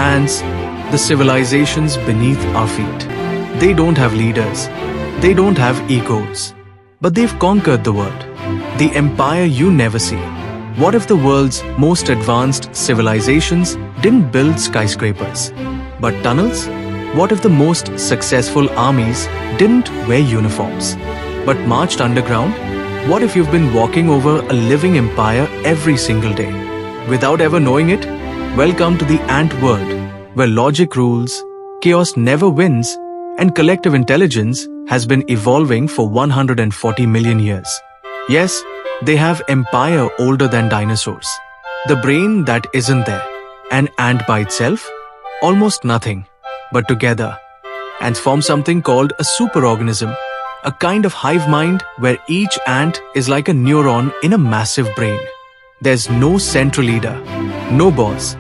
ants, the civilizations beneath our feet. They don't have leaders. They don't have egos. But they've conquered the world. The empire you never see. What if the world's most advanced civilizations didn't build skyscrapers, but tunnels? What if the most successful armies didn't wear uniforms, but marched underground? What if you've been walking over a living empire every single day, without ever knowing it? Welcome to the ant world, where logic rules, chaos never wins, and collective intelligence has been evolving for 140 million years. Yes, they have empire older than dinosaurs. The brain that isn't there. An ant by itself? Almost nothing. But together, ants form something called a superorganism, a kind of hive mind where each ant is like a neuron in a massive brain. There's no central leader, no boss,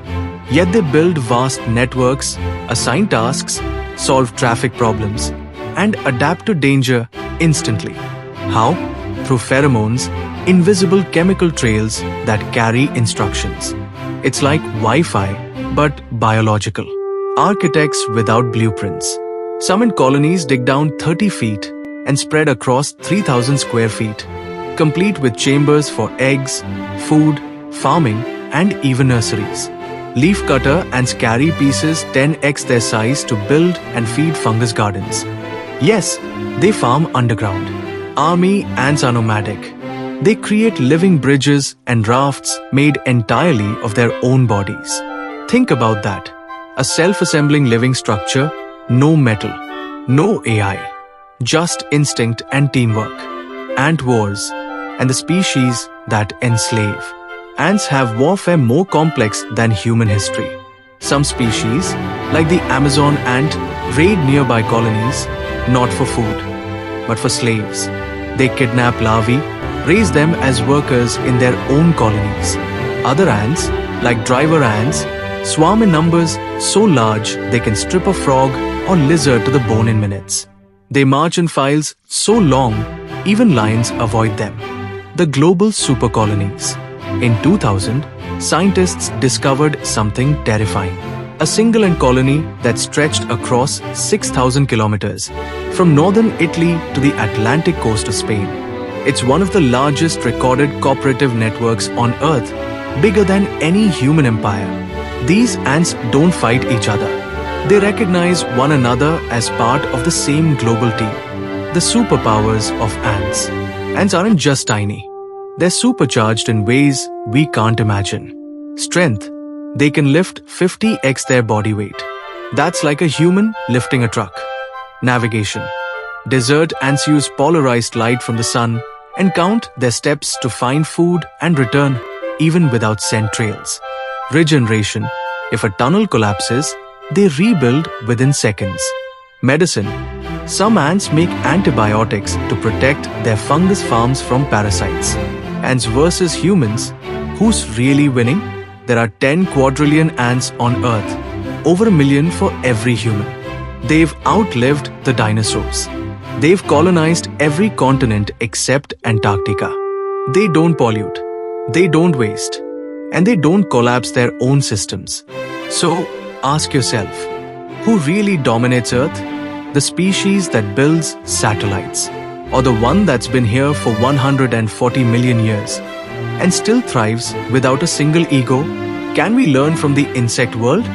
yet they build vast networks, assign tasks, solve traffic problems, and adapt to danger instantly. How? Through pheromones, invisible chemical trails that carry instructions. It's like Wi-Fi, but biological. Architects without blueprints. Some in colonies dig down 30 feet and spread across 3,000 square feet, complete with chambers for eggs, food, farming, and even nurseries. Leaf cutter ants carry pieces 10x their size to build and feed fungus gardens. Yes, they farm underground. Army ants are nomadic. They create living bridges and rafts made entirely of their own bodies. Think about that. A self-assembling living structure, no metal, no AI, just instinct and teamwork. Ant wars and the species that enslave. Ants have warfare more complex than human history. Some species, like the Amazon ant, raid nearby colonies, not for food, but for slaves. They kidnap larvae, raise them as workers in their own colonies. Other ants, like driver ants, swarm in numbers so large they can strip a frog or lizard to the bone in minutes. They march in files so long, even lions avoid them. The global supercolonies. In 2000, scientists discovered something terrifying. A single ant colony that stretched across 6,000 kilometers, from northern Italy to the Atlantic coast of Spain. It's one of the largest recorded cooperative networks on Earth, bigger than any human empire. These ants don't fight each other. They recognize one another as part of the same global team. The superpowers of ants. Ants aren't just tiny. They're supercharged in ways we can't imagine. Strength. They can lift 50x their body weight. That's like a human lifting a truck. Navigation. Desert ants use polarized light from the sun and count their steps to find food and return, even without scent trails. Regeneration. If a tunnel collapses, they rebuild within seconds. Medicine. Some ants make antibiotics to protect their fungus farms from parasites. Ants versus humans. Who's really winning? There are 10 quadrillion ants on Earth, over a million for every human. They've outlived the dinosaurs. They've colonized every continent except Antarctica. They don't pollute. They don't waste. And they don't collapse their own systems. So, ask yourself, who really dominates Earth? The species that builds satellites, or the one that's been here for 140 million years and still thrives without a single ego? Can we learn from the insect world?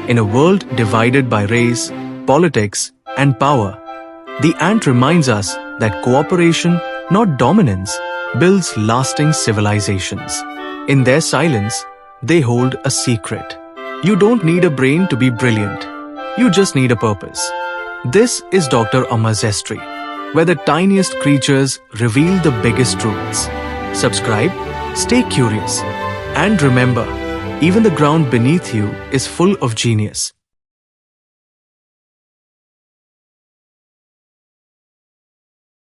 In a world divided by race, politics, and power, the ant reminds us that cooperation, not dominance, builds lasting civilizations. In their silence, they hold a secret. You don't need a brain to be brilliant. You just need a purpose. This is Ammazestry, where the tiniest creatures reveal the biggest truths. Subscribe, stay curious, and remember, even the ground beneath you is full of genius.